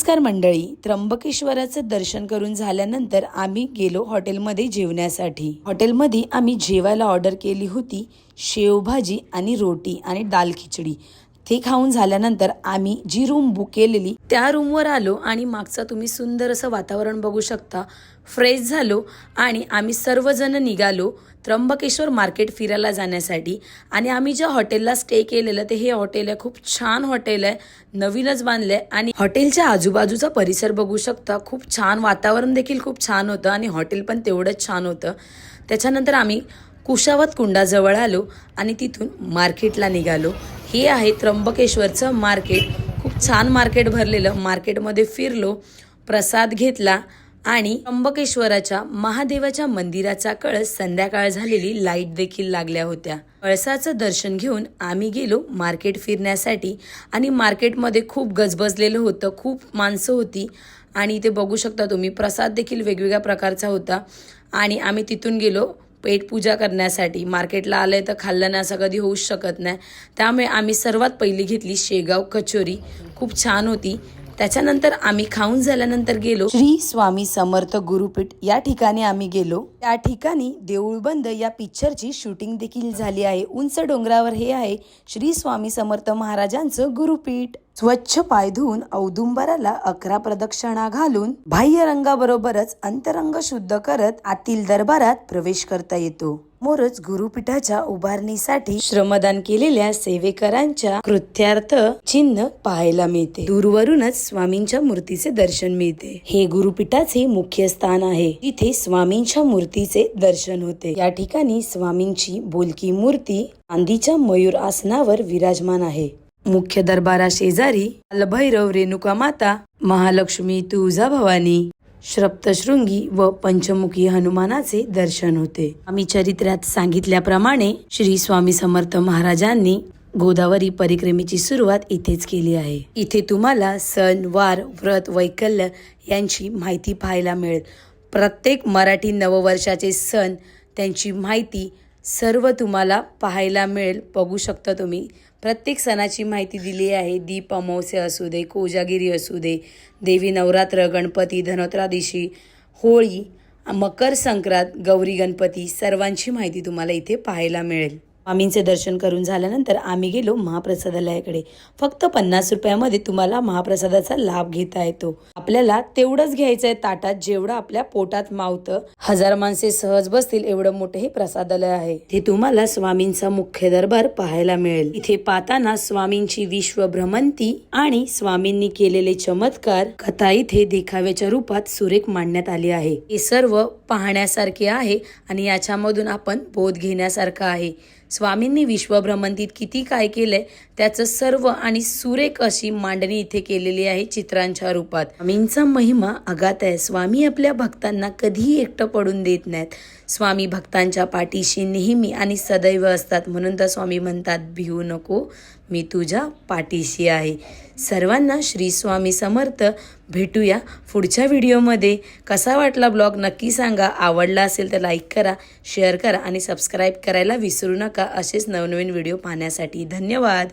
नमस्कार मंडळी, त्र्यंबकेश्वराचं दर्शन करून झाल्यानंतर आम्ही गेलो हॉटेलमध्ये जेवण्यासाठी। हॉटेलमध्ये आम्ही जेवायला ऑर्डर केली होती शेवभाजी आणि रोटी आणि दाल खिचडी। ते खाऊन झाल्यानंतर आम्ही जी रूम बुक केलेली त्या रूमवर आलो आणि मागचा तुम्ही सुंदर असं वातावरण बघू शकता। फ्रेश झालो आणि आम्ही सर्वजण निघालो त्र्यंबकेश्वर मार्केट फिरायला जाण्यासाठी। आणि आम्ही ज्या हॉटेलला स्टे केलेलं ते हे हॉटेल आहे, खूप छान हॉटेल आहे, नवीनच बांधलंय। आणि हॉटेलच्या आजूबाजूचा परिसर बघू शकता, खूप छान वातावरण देखील खूप छान होतं आणि हॉटेल पण तेवढंच छान होतं। त्याच्यानंतर आम्ही कुशावत कुंडाजवळ आलो आणि तिथून मार्केटला निघालो। हे आहे त्र्यंबकेश्वरचं मार्केट, खूप छान मार्केट भरलेलं। मार्केटमध्ये फिरलो, प्रसाद घेतला आणि त्र्यंबकेश्वराच्या महादेवाच्या मंदिराचा कळस संध्याकाळ झालेली लाईट देखील लागल्या होत्या। कळसाचं दर्शन घेऊन आम्ही गेलो मार्केट फिरण्यासाठी आणि मार्केटमध्ये खूप गजबजलेलं होतं, खूप माणसं होती आणि इथे बघू शकता तुम्ही प्रसाद देखील वेगवेगळ्या प्रकारचा होता। आणि आम्ही तिथून गेलो पेट पूजा करण्यासाठी। मार्केटला आलंय तर खाल्लं नाही असं कधी होऊच शकत नाही, त्यामुळे आम्ही सर्वात पहिली घेतली शेगाव कचोरी, खूप छान होती। त्याच्यानंतर आम्ही खाऊन झाल्यानंतर गेलो श्री स्वामी समर्थ गुरुपीठ या ठिकाणी आम्ही गेलो। त्या ठिकाणी देऊळ बंद या पिक्चरची शूटिंग देखील झाली आहे। उंच डोंगरावर हे आहे श्री स्वामी समर्थ महाराजांचं गुरुपीठ। स्वच्छ पाय धुवून औदुंबराला 11 प्रदक्षिणा घालून बाह्य रंगाबरोबरच अंतरंग शुद्ध करत आतील दरबारात प्रवेश करता येतो। मोरच गुरुपीठाच्या उभारणीसाठी श्रमदान केलेल्या सेवेकरांच्या कृत्यार्थ चिन्ह पाहायला मिळते। दूरवरूनच स्वामींच्या मूर्तीचे दर्शन मिळते। हे गुरुपीठाचे मुख्य स्थान आहे, इथे स्वामींच्या मूर्तीचे दर्शन होते। या ठिकाणी स्वामींची बोलकी मूर्ती चांदीच्या मयूर आसनावर विराजमान आहे। मुख्य दरबारा शेजारी कालभैरव, रेणुका माता, महालक्ष्मी, तुळजाभवानी, सप्तशृंगी व पंचमुखी हनुमानाचे दर्शन होते। आम्ही चरित्रात सांगितल्याप्रमाणे श्री स्वामी समर्थ महाराजांनी गोदावरी परिक्रमेची सुरुवात इथेच केली आहे। इथे तुम्हाला सण, वार, व्रत, वैकल्य यांची माहिती पाहायला मिळेल। प्रत्येक मराठी नववर्षाचे सण, त्यांची माहिती सर्व तुम्हाला पाहायला मिळेल। बघू शकता तुम्ही प्रत्येक सणाची माहिती दिली आहे। दीप अमावस्या असू दे, कोजागिरी असू दे, देवी नवरात्र, गणपती, धनोत्रादिशी, होळी, मकर संक्रांत, गौरी गणपती, सर्वांची माहिती तुम्हाला इथे पाहायला मिळेल। स्वामींचे दर्शन करून झाल्यानंतर आम्ही गेलो महाप्रसादालयाकडे। फक्त 50 रुपयामध्ये तुम्हाला महाप्रसादाचा लाभ घेता येतो। आपल्याला तेवढंच घ्यायचं आहे ताटात जेवढं आपल्या पोटात मावतं। 1000 माणसे सहज बसतील एवढं मोठं हे प्रसादालय आहे। ते तुम्हाला स्वामींचा मुख्य दरबार पाहायला मिळेल। इथे पाहताना स्वामींची विश्व भ्रमंती आणि स्वामींनी केलेले चमत्कार कथा इथे देखाव्याच्या रूपात सुरेख मांडण्यात आली आहे। हे सर्व पाहण्यासारखे आहे आणि याच्यामधून आपण बोध घेण्यासारखं आहे। स्वामींनी विश्वभ्रमंतीत किती काय केलंय त्याचं सर्व आणि सुरेख अशी मांडणी इथे केलेली आहे चित्रांच्या रूपात। स्वामींचा महिमा अगाध आहे। स्वामी आपल्या भक्तांना कधीही एकटं पडून देत नाहीत। स्वामी भक्तांच्या पाठीशी नेहमी आणि सदैव असतात, म्हणून तर स्वामी म्हणतात भिवू नको, मी तुझ्या पाठीशी आहे। सर्वांना श्री स्वामी समर्थ। भेटूया पुढच्या व्हिडिओमध्ये। कसा वाटला ब्लॉग नक्की सांगा। आवडला असेल तर लाईक करा, शेअर करा आणि सबस्क्राईब करायला विसरू नका असेच नवनवीन व्हिडिओ पाहण्यासाठी। धन्यवाद।